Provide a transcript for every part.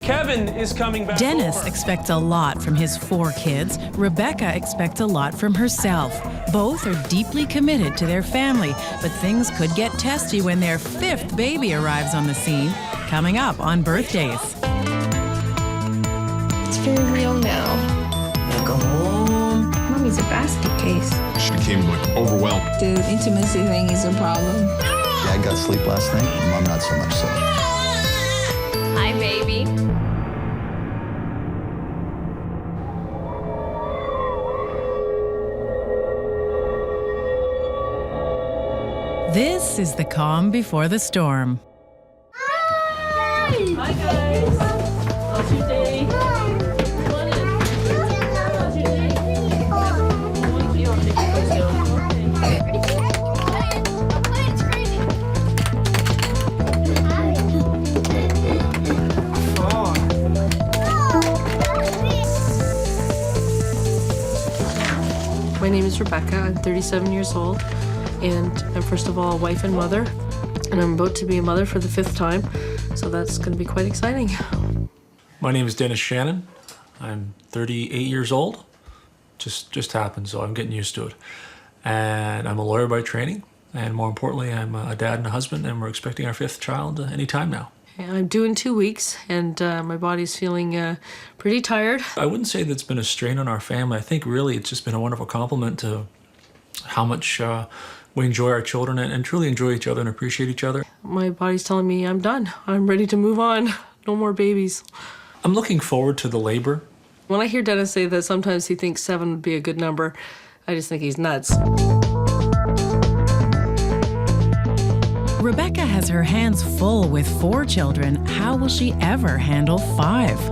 Kevin is coming back Dennis over. expects a lot from his 4 kids. Rebecca expects a lot from herself. Both are deeply committed to their family, but things could get testy when their 5th baby arrives on the scene, coming up on birthdays. It's very real now. Go home. Mommy's a basket case. She became overwhelmed. The intimacy thing is a problem. Dad got sleep last night, Mom not so much so. Hi, baby. This is the calm before the storm. Hi guys. How's your day? Come on in. How's your day? You don't take your clothes down. My name is Rebecca. I'm 37 years old, and I'm first of all a wife and mother, and I'm about to be a mother for the 5th time, so that's going to be quite exciting. My name is Dennis Shannon. I'm 38 years old. Just happened, so I'm getting used to it. And I'm a lawyer by training, and more importantly, I'm a dad and a husband, and we're expecting our 5th child any time now. I'm due in 2 weeks, and my body's feeling pretty tired. I wouldn't say that's been a strain on our family. I think really it's just been a wonderful compliment to how much we enjoy our children and truly enjoy each other and appreciate each other. My body's telling me I'm done. I'm ready to move on. No more babies. I'm looking forward to the labor. When I hear Dennis say that sometimes he thinks 7 would be a good number, I just think he's nuts. Rebecca has her hands full with 4 children. How will she ever handle 5?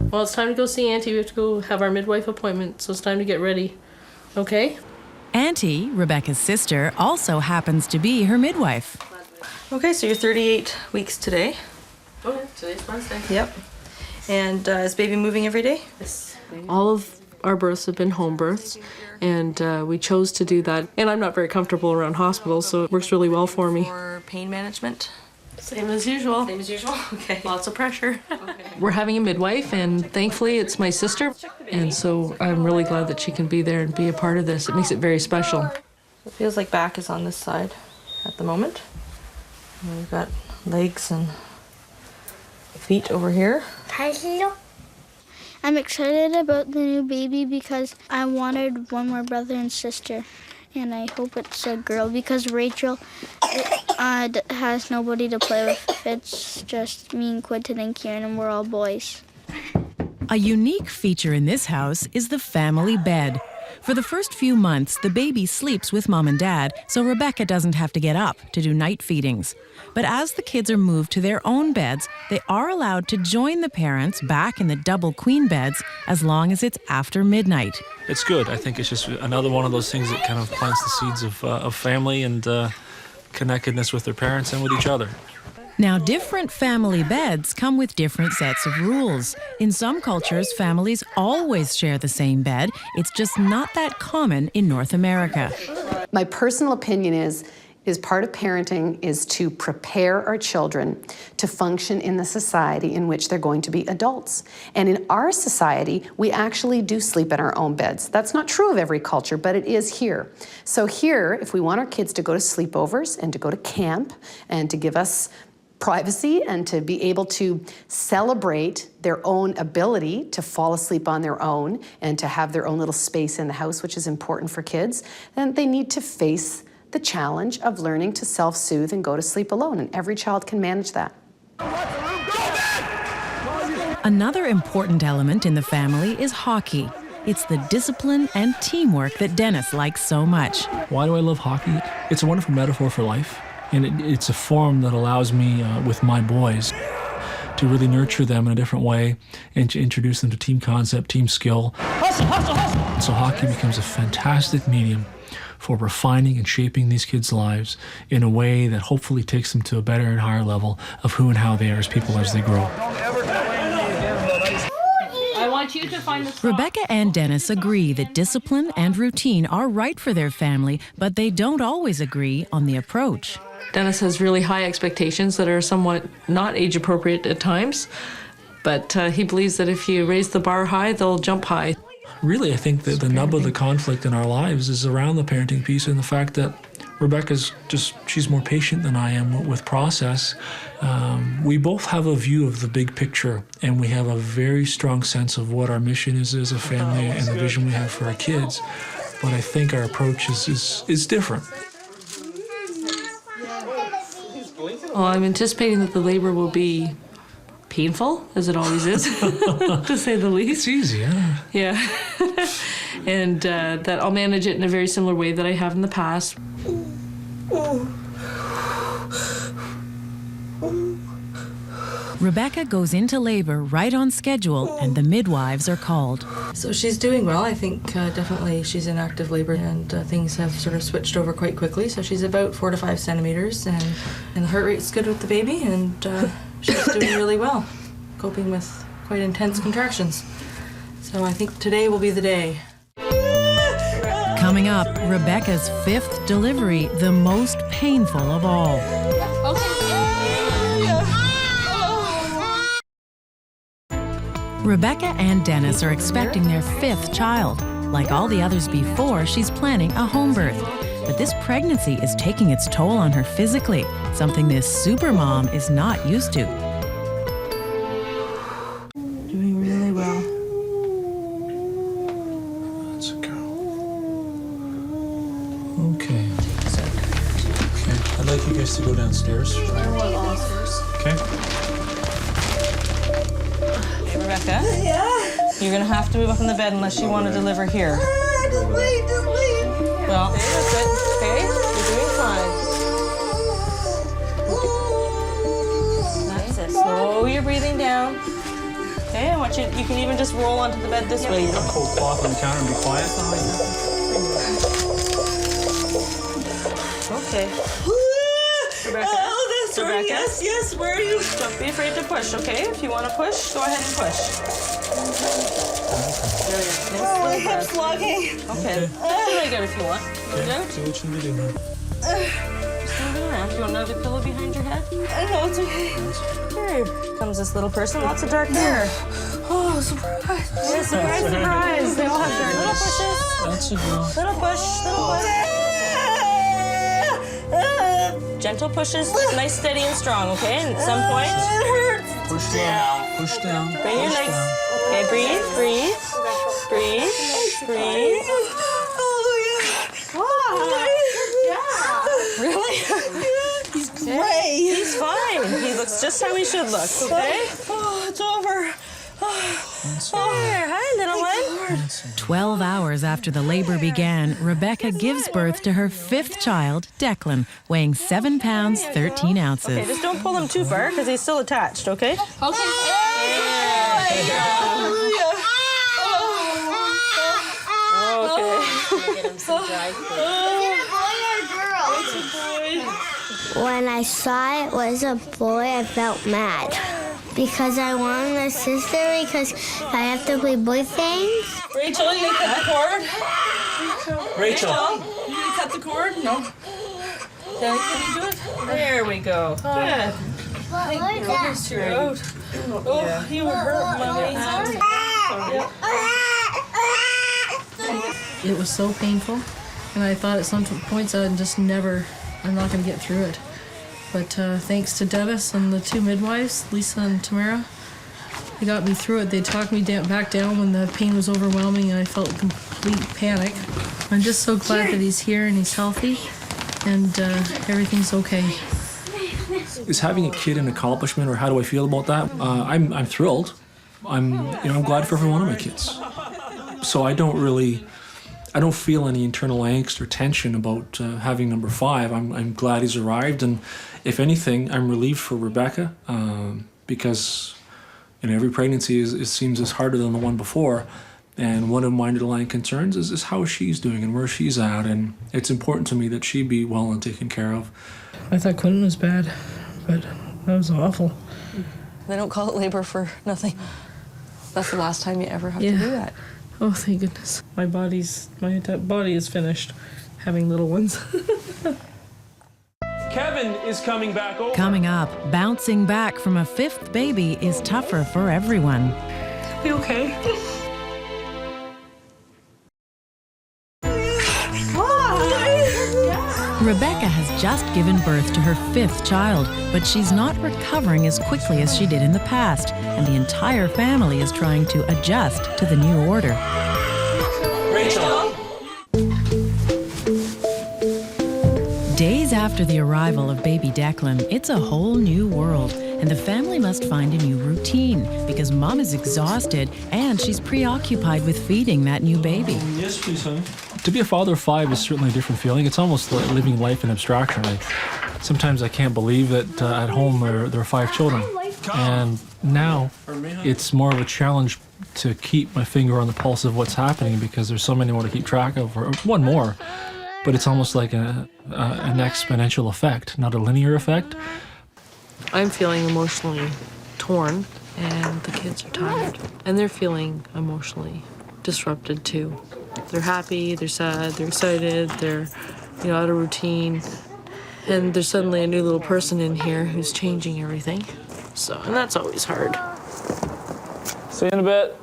Well, it's time to go see Auntie. We have to go have our midwife appointment, so it's time to get ready. Okay? Auntie, Rebecca's sister, also happens to be her midwife. Okay, so you're 38 weeks today. Okay, today's Wednesday. Yep. And is baby moving every day? Yes. All of our births have been home births, and we chose to do that. And I'm not very comfortable around hospitals, so it works really well for me. For pain management? Same as usual. Same as usual? Okay. Lots of pressure. We're having a midwife, and thankfully it's my sister. And so I'm really glad that she can be there and be a part of this. It makes it very special. It feels like back is on this side at the moment. And we've got legs and feet over here. Hello. I'm excited about the new baby because I wanted one more brother and sister. And I hope it's a girl because Rachel has nobody to play with. It's just me and Quentin and Kieran, and we're all boys. A unique feature in this house is the family bed. For the first few months, the baby sleeps with Mom and Dad, so Rebecca doesn't have to get up to do night feedings. But as the kids are moved to their own beds, they are allowed to join the parents back in the double queen beds as long as it's after midnight. It's good. I think it's just another one of those things that kind of plants the seeds of family and connectedness with their parents and with each other. Now, different family beds come with different sets of rules. In some cultures, families always share the same bed. It's just not that common in North America. My personal opinion is part of parenting is to prepare our children to function in the society in which they're going to be adults. And in our society, we actually do sleep in our own beds. That's not true of every culture, but it is here. So here, if we want our kids to go to sleepovers and to go to camp and to give us privacy and to be able to celebrate their own ability to fall asleep on their own and to have their own little space in the house, which is important for kids, then they need to face the challenge of learning to self-soothe and go to sleep alone, and every child can manage that. Another important element in the family is hockey. It's the discipline and teamwork that Dennis likes so much. Why do I love hockey? It's a wonderful metaphor for life, and it's a form that allows me, with my boys, to really nurture them in a different way and to introduce them to team concept, team skill. So hockey becomes a fantastic medium for refining and shaping these kids' lives in a way that hopefully takes them to a better and higher level of who and how they are as people as they grow. Don't ever tell Amy again. want you to find the spot. Rebecca and Dennis agree that discipline and routine are right for their family, but they don't always agree on the approach. Dennis has really high expectations that are somewhat not age appropriate at times, but he believes that if you raise the bar high, they'll jump high. Really, I think that the nub of the conflict in our lives is around the parenting piece and the fact that Rebecca's she's more patient than I am with process. We both have a view of the big picture, and we have a very strong sense of what our mission is as a family and the vision we have for our kids. But I think our approach is different. Well, I'm anticipating that the labor will be painful, as it always is, to say the least. It's easy, huh? Yeah. And that I'll manage it in a very similar way that I have in the past. Rebecca goes into labor right on schedule, and the midwives are called. So she's doing well. I think definitely she's in active labor, and things have sort of switched over quite quickly. So she's about 4 to 5 centimeters, and the heart rate's good with the baby, and she's doing really well, coping with quite intense contractions. So I think today will be the day. Coming up, Rebecca's 5th delivery, the most painful of all. Rebecca and Dennis are expecting their 5th child. Like all the others before, she's planning a home birth. But this pregnancy is taking its toll on her physically, something this supermom is not used to. Doing really well. That's a girl. Okay. I'd like you guys to go downstairs. Okay. Hey, Rebecca. Yeah? You're going to have to move up in the bed unless you want to deliver here. Just leave. Well, that's good. Okay? You're doing fine. That's it. Slow your breathing down. Okay, I want you can even just roll onto the bed this way. A cold cloth on the counter and be quiet. Okay. Rebecca. Oh, that's right. Yes, where are you? Don't be afraid to push, okay? If you want to push, go ahead and push. There you go. Oh, my hip's locking. Okay. Really good if you want. Okay. See what you need to do. Just move it around. Do you want another pillow behind your head? No, it's okay. Here comes this little person. Lots of dark hair. Oh, surprise. Yeah, surprise. They all have dark little pushes. That's a girl. Little push. Gentle pushes. Nice, steady, and strong, okay? And at some point, Push down. Push down. bring your legs. Okay, breathe. Really? He's great. He's fine. He looks just how he should look, okay? Oh, it's over. Here, hi, little one. 12 hours after the labor began, Rebecca gives birth to her 5th child, Declan, weighing 7 pounds, 13 ounces. Okay, just don't pull him too far because he's still attached, okay? Okay. When I saw it was a boy, I felt mad. Because I wanted a sister because I have to play boy things. Rachel, you cut the cord? Rachel. You need to cut the cord? No. Daddy, can you do it? There we go. Good. Here's your out. Oh, you were hurt, Mommy. It was so painful, and I thought at some points I'm not going to get through it. But thanks to Dennis and the 2 midwives, Lisa and Tamara, they got me through it. They talked me back down when the pain was overwhelming and I felt complete panic. I'm just so glad that he's here and he's healthy and everything's okay. Is having a kid an accomplishment, or how do I feel about that? I'm thrilled. I'm glad for every one of my kids. So I don't feel any internal angst or tension about having number 5. I'm glad he's arrived, and if anything, I'm relieved for Rebecca because every pregnancy seems as harder than the one before. And one of my underlying concerns is how she's doing and where she's at, and it's important to me that she be well and taken care of. I thought Quentin was bad, but that was awful. They don't call it labor for nothing. That's the last time you ever have to do that. Oh, thank goodness. My body is finished having little ones. Kevin is coming back over. Coming up, bouncing back from a fifth baby is tougher for everyone. Be okay. Rebecca has just given birth to her fifth child, but she's not recovering as quickly as she did in the past, and the entire family is trying to adjust to the new order. Rachel. Days after the arrival of baby Declan, it's a whole new world, and the family must find a new routine because Mom is exhausted and she's preoccupied with feeding that new baby. Yes, please, honey. To be a father of 5 is certainly a different feeling. It's almost like living life in abstraction. Sometimes I can't believe that at home there are 5 children. And now it's more of a challenge to keep my finger on the pulse of what's happening because there's so many more to keep track of, or one more. But it's almost like an exponential effect, not a linear effect. I'm feeling emotionally torn, and the kids are tired. And they're feeling emotionally disrupted too. They're happy, they're sad, they're excited, they're out of routine. And there's suddenly a new little person in here who's changing everything. And that's always hard. See you in a bit.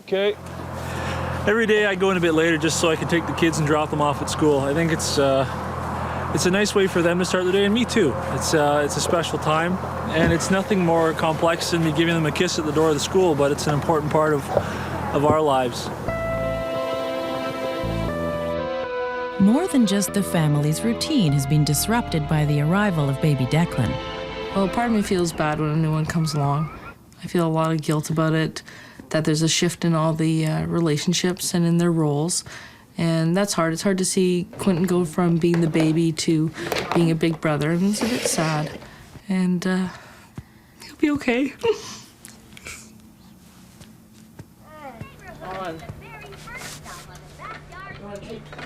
Okay. Every day I go in a bit later just so I can take the kids and drop them off at school. I think it's a nice way for them to start their day, and me too. It's a special time, and it's nothing more complex than me giving them a kiss at the door of the school, but it's an important part of our lives. More than just the family's routine has been disrupted by the arrival of baby Declan. Well, part of me feels bad when a new one comes along. I feel a lot of guilt about it, that there's a shift in all the relationships and in their roles. And that's hard. It's hard to see Quentin go from being the baby to being a big brother, and it's a bit sad. And he'll be okay.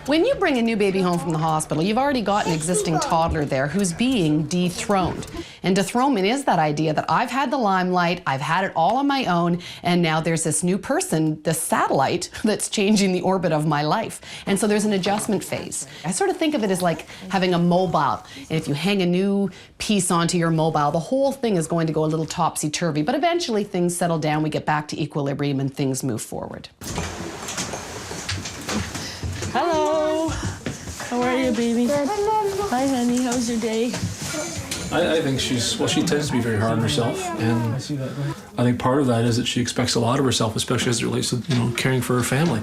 When you bring a new baby home from the hospital, you've already got an existing toddler there who's being dethroned. And dethronement is that idea that I've had the limelight, I've had it all on my own, and now there's this new person, the satellite, that's changing the orbit of my life. And so there's an adjustment phase. I sort of think of it as like having a mobile. And if you hang a new piece onto your mobile, the whole thing is going to go a little topsy-turvy. But eventually things settle down, we get back to equilibrium, and things move forward. Hello. How are you, baby? Hi, honey. How's your day? I think she tends to be very hard on herself, and I think part of that is that she expects a lot of herself, especially as it relates to caring for her family.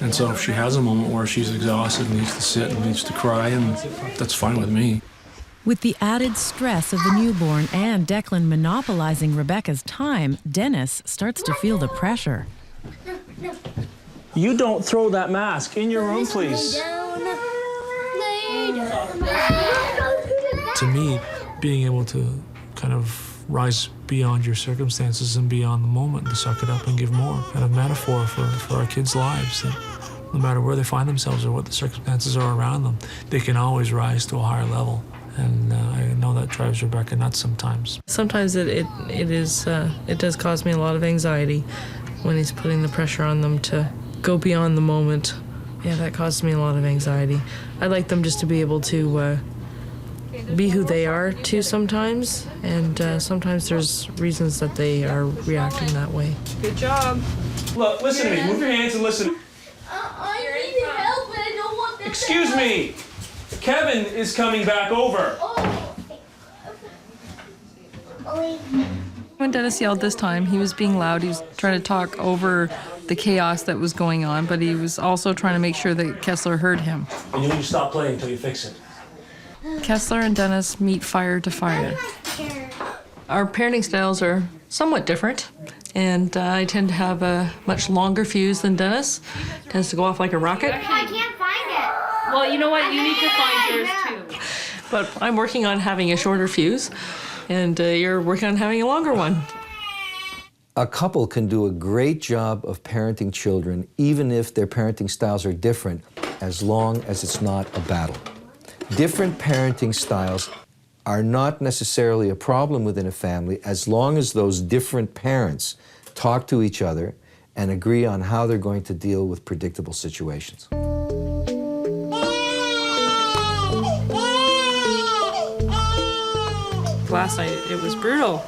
And so if she has a moment where she's exhausted and needs to sit and needs to cry, and that's fine with me. With the added stress of the newborn and Declan monopolizing Rebecca's time, Dennis starts to feel the pressure. You don't throw that mask in your room, please. To me, being able to kind of rise beyond your circumstances and beyond the moment, to suck it up and give more, kind of metaphor for our kids' lives, that no matter where they find themselves or what the circumstances are around them, they can always rise to a higher level. And I know that drives Rebecca nuts sometimes. Sometimes it does cause me a lot of anxiety when he's putting the pressure on them to go beyond the moment. Yeah, that causes me a lot of anxiety. I like them just to be able to be who they are too sometimes, and sometimes there's reasons that they are reacting that way. Good job. Look, listen to me. Move your hands and listen. I need help, but I don't want them. Excuse me. Kevin is coming back over. When Dennis yelled this time, he was being loud. He was trying to talk over the chaos that was going on, but he was also trying to make sure that Kessler heard him. And you need to stop playing until you fix it. Kessler and Dennis meet fire to fire. Our parenting styles are somewhat different, and I tend to have a much longer fuse than Dennis. Tends to go off like a rocket. I can't find it. Well, you know what? You need to find yours too. But I'm working on having a shorter fuse, and you're working on having a longer one. A couple can do a great job of parenting children, even if their parenting styles are different, as long as it's not a battle. Different parenting styles are not necessarily a problem within a family as long as those different parents talk to each other and agree on how they're going to deal with predictable situations. Last night it was brutal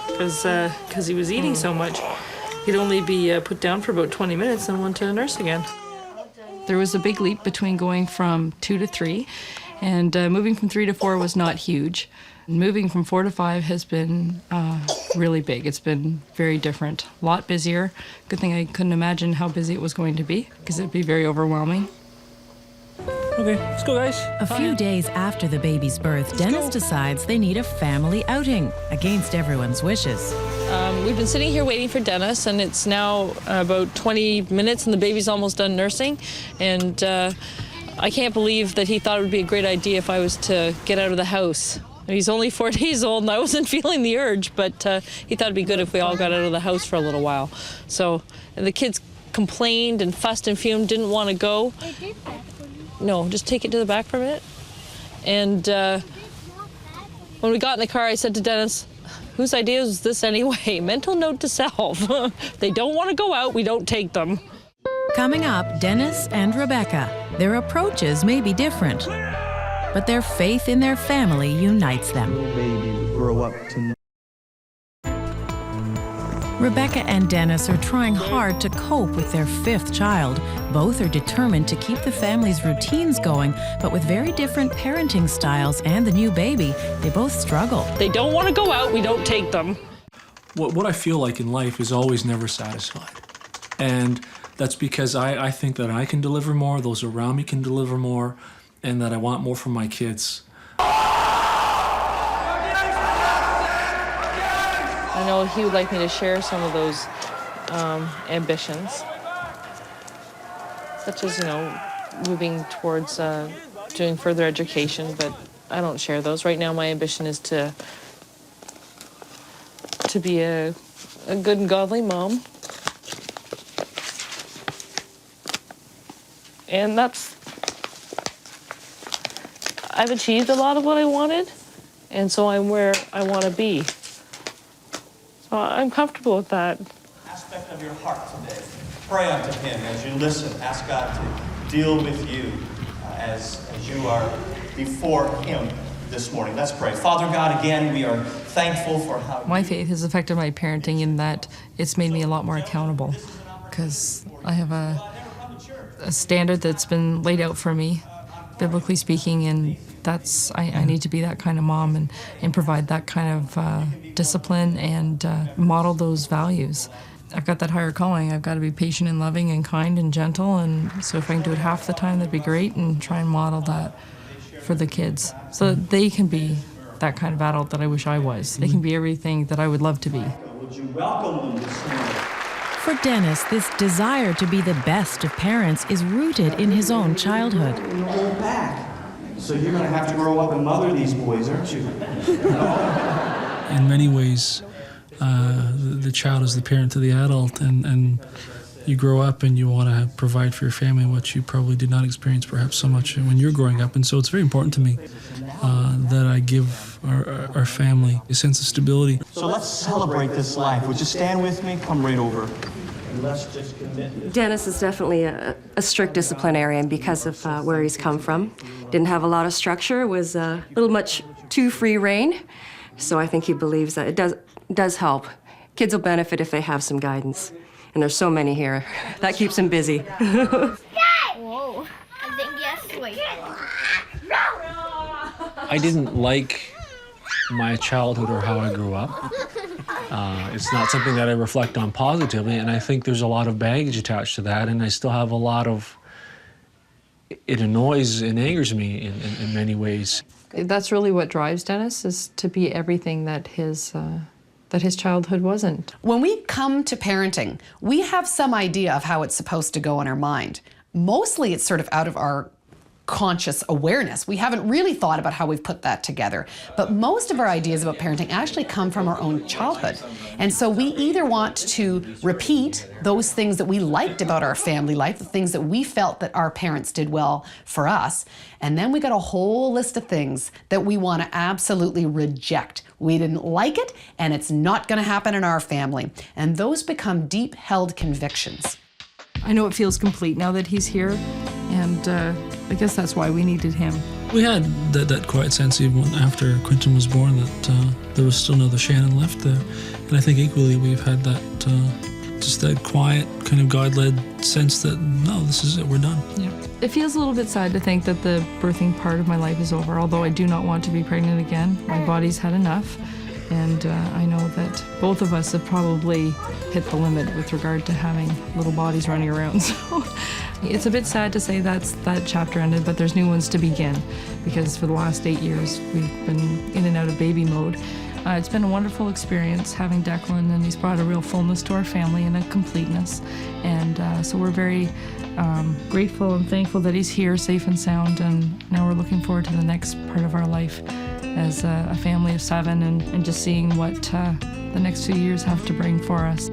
because he was eating so much. He'd only be put down for about 20 minutes and went to a nurse again. There was a big leap between going from 2 to 3, and moving from 3 to 4 was not huge. Moving from 4 to 5 has been really big. It's been very different, a lot busier. Good thing I couldn't imagine how busy it was going to be, because it'd be very overwhelming. Okay, let's go, guys. A few days after the baby's birth, Dennis decides they need a family outing, against everyone's wishes. We've been sitting here waiting for Dennis, and it's now about 20 minutes, and the baby's almost done nursing. And I can't believe that he thought it would be a great idea if I was to get out of the house. He's only 4 days old, and I wasn't feeling the urge, but he thought it'd be good if we all got out of the house for a little while. So the kids complained and fussed and fumed, didn't want to go. I did that for you. No, just take it to the back for a minute. And when we got in the car, I said to Dennis, whose idea is this anyway? Mental note to self. They don't want to go out, we don't take them. Coming up, Dennis and Rebecca. Their approaches may be different, but their faith in their family unites them. Baby grow up to. Rebecca and Dennis are trying hard to cope with their 5th child. Both are determined to keep the family's routines going, but with very different parenting styles and the new baby, they both struggle. They don't want to go out, we don't take them. What I feel like in life is always never satisfied. And that's because I think that I can deliver more, those around me can deliver more, and that I want more from my kids. I know he would like me to share some of those ambitions, such as, moving towards doing further education, but I don't share those. Right now, my ambition is to be a good and godly mom. And I've achieved a lot of what I wanted, and so I'm where I want to be. So I'm comfortable with that. Aspect of your heart today. Pray unto Him as you listen. Ask God to deal with you as you are before Him this morning. Let's pray. Father God, again, we are thankful for how my faith has affected my parenting in that it's made me a lot more accountable, because I have a standard that's been laid out for me, biblically speaking, and I need to be that kind of mom and provide that kind of discipline and model those values. I've got that higher calling. I've got to be patient and loving and kind and gentle, and so if I can do it half the time, that'd be great, and try and model that for the kids so that they can be that kind of adult that I wish I was. They can be everything that I would love to be. Would you welcome them this morning? For Dennis, this desire to be the best of parents is rooted in his own childhood. You're old back. So you're going to have to grow up and mother these boys, aren't you? In many ways, the child is the parent to the adult, and you grow up and you want to provide for your family, what you probably did not experience perhaps so much when you're growing up. And so it's very important to me that I give our family a sense of stability. So let's celebrate this life. Would you stand with me? Come right over. And let's just commit. Dennis is definitely a strict disciplinarian because of where he's come from. Didn't have a lot of structure, was a little much too free rein. So I think he believes that it does help. Kids will benefit if they have some guidance. And there's so many here. That keeps him busy. Whoa. I think yes, wait. I didn't like my childhood or how I grew up. It's not something that I reflect on positively, and I think there's a lot of baggage attached to that, and I still have a lot of... It annoys and angers me in many ways. That's really what drives Dennis, is to be everything that his childhood wasn't. When we come to parenting, we have some idea of how it's supposed to go in our mind. Mostly it's sort of out of our conscious awareness. We haven't really thought about how we've put that together. But most of our ideas about parenting actually come from our own childhood. And so we either want to repeat those things that we liked about our family life, the things that we felt that our parents did well for us, and then we got a whole list of things that we want to absolutely reject. We didn't like it, and it's not going to happen in our family. And those become deep-held convictions. I know it feels complete now that he's here, and I guess that's why we needed him. We had that quiet sense even after Quentin was born that there was still another Shannon left there. And I think equally we've had that, just that quiet kind of God-led sense that, no, this is it, we're done. Yeah. It feels a little bit sad to think that the birthing part of my life is over, although I do not want to be pregnant again. My body's had enough. And I know that both of us have probably hit the limit with regard to having little bodies running around. So it's a bit sad to say that chapter ended, but there's new ones to begin, because for the last 8 years we've been in and out of baby mode. It's been a wonderful experience having Declan, and he's brought a real fullness to our family and a completeness. And so we're very grateful and thankful that he's here safe and sound, and now we're looking forward to the next part of our life as a family of 7 and just seeing what the next few years have to bring for us.